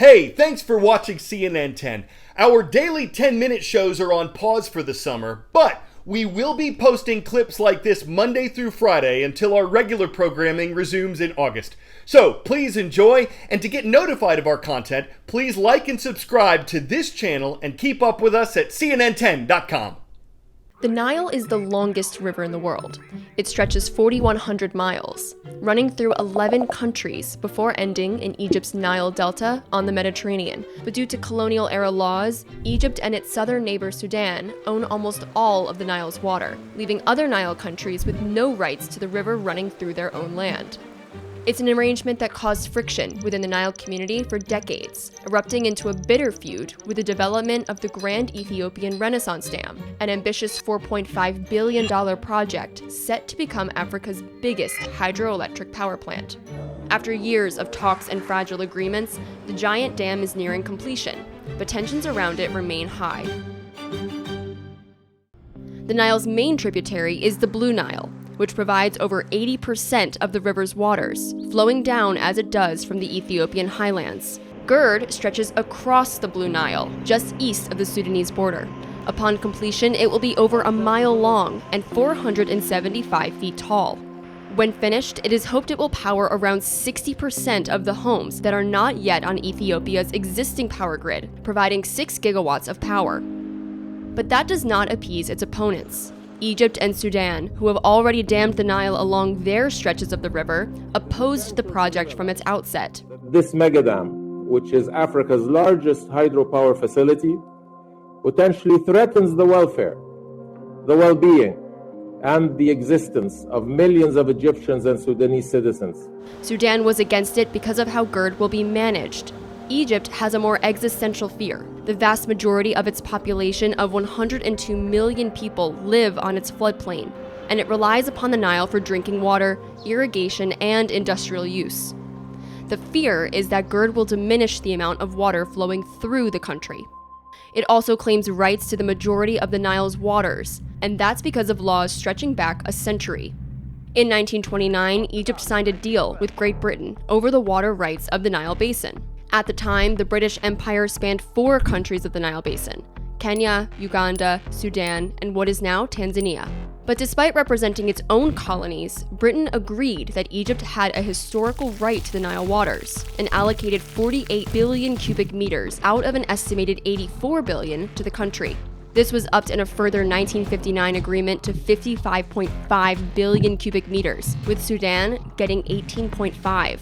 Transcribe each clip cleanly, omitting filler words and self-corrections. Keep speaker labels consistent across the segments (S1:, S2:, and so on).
S1: Hey, thanks for watching CNN 10. Our daily 10-minute shows are on pause for the summer, but we will be posting clips like this Monday through Friday until our regular programming resumes in August. So please enjoy, and to get notified of our content, please like and subscribe to this channel and keep up with us at CNN10.com.
S2: The Nile is the longest river in the world. It stretches 4,100 miles, running through 11 countries before ending in Egypt's Nile Delta on the Mediterranean. But due to colonial-era laws, Egypt and its southern neighbor Sudan own almost all of the Nile's water, leaving other Nile countries with no rights to the river running through their own land. It's an arrangement that caused friction within the Nile community for decades, erupting into a bitter feud with the development of the Grand Ethiopian Renaissance Dam, an ambitious $4.5 billion project set to become Africa's biggest hydroelectric power plant. After years of talks and fragile agreements, the giant dam is nearing completion, but tensions around it remain high. The Nile's main tributary is the Blue Nile, which provides over 80% of the river's waters, flowing down as it does from the Ethiopian highlands. GERD stretches across the Blue Nile, just east of the Sudanese border. Upon completion, it will be over a mile long and 475 feet tall. When finished, it is hoped it will power around 60% of the homes that are not yet on Ethiopia's existing power grid, providing 6 gigawatts of power. But that does not appease its opponents. Egypt and Sudan, who have already dammed the Nile along their stretches of the river, opposed the project from its outset.
S3: This megadam, which is Africa's largest hydropower facility, potentially threatens the welfare, the well-being, and the existence of millions of Egyptians and Sudanese citizens.
S2: Sudan was against it because of how GERD will be managed. Egypt has a more existential fear. The vast majority of its population of 102 million people live on its floodplain, and it relies upon the Nile for drinking water, irrigation, and industrial use. The fear is that GERD will diminish the amount of water flowing through the country. It also claims rights to the majority of the Nile's waters, and that's because of laws stretching back a century. In 1929, Egypt signed a deal with Great Britain over the water rights of the Nile Basin. At the time, the British Empire spanned 4 countries of the Nile Basin: Kenya, Uganda, Sudan, and what is now Tanzania. But despite representing its own colonies, Britain agreed that Egypt had a historical right to the Nile waters and allocated 48 billion cubic meters out of an estimated 84 billion to the country. This was upped in a further 1959 agreement to 55.5 billion cubic meters, with Sudan getting 18.5.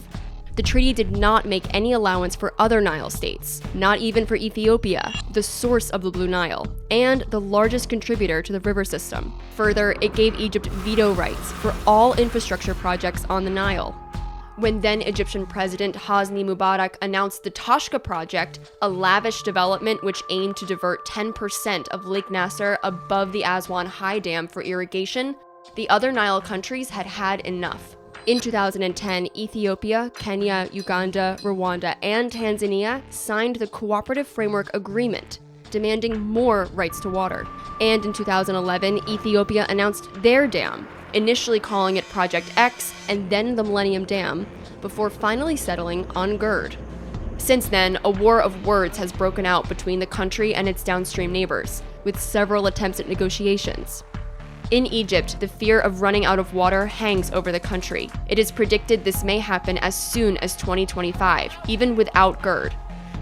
S2: The treaty did not make any allowance for other Nile states, not even for Ethiopia, the source of the Blue Nile, and the largest contributor to the river system. Further, it gave Egypt veto rights for all infrastructure projects on the Nile. When then Egyptian President Hosni Mubarak announced the Toshka project, a lavish development which aimed to divert 10% of Lake Nasser above the Aswan High Dam for irrigation, the other Nile countries had had enough. In 2010, Ethiopia, Kenya, Uganda, Rwanda, and Tanzania signed the Cooperative Framework Agreement, demanding more rights to water. And in 2011, Ethiopia announced their dam, initially calling it Project X and then the Millennium Dam, before finally settling on GERD. Since then, a war of words has broken out between the country and its downstream neighbors, with several attempts at negotiations. In Egypt, the fear of running out of water hangs over the country. It is predicted this may happen as soon as 2025, even without GERD.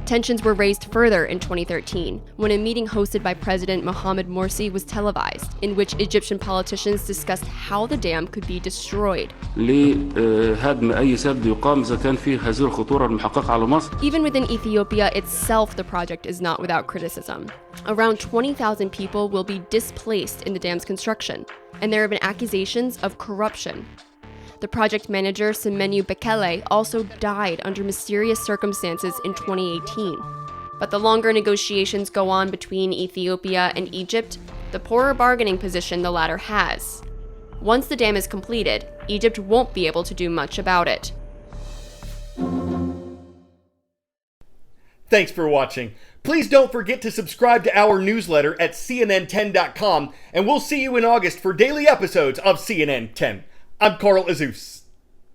S2: Tensions were raised further in 2013, when a meeting hosted by President Mohamed Morsi was televised, in which Egyptian politicians discussed how the dam could be destroyed. Even within Ethiopia itself, the project is not without criticism. Around 20,000 people will be displaced in the dam's construction, and there have been accusations of corruption. The project manager, Semenu Bekele, also died under mysterious circumstances in 2018. But the longer negotiations go on between Ethiopia and Egypt, the poorer bargaining position the latter has. Once the dam is completed, Egypt won't be able to do much about it.
S1: Thanks for watching. Please don't forget to subscribe to our newsletter at CNN10.com, and we'll see you in August for daily episodes of CNN 10. I'm Carl Azus.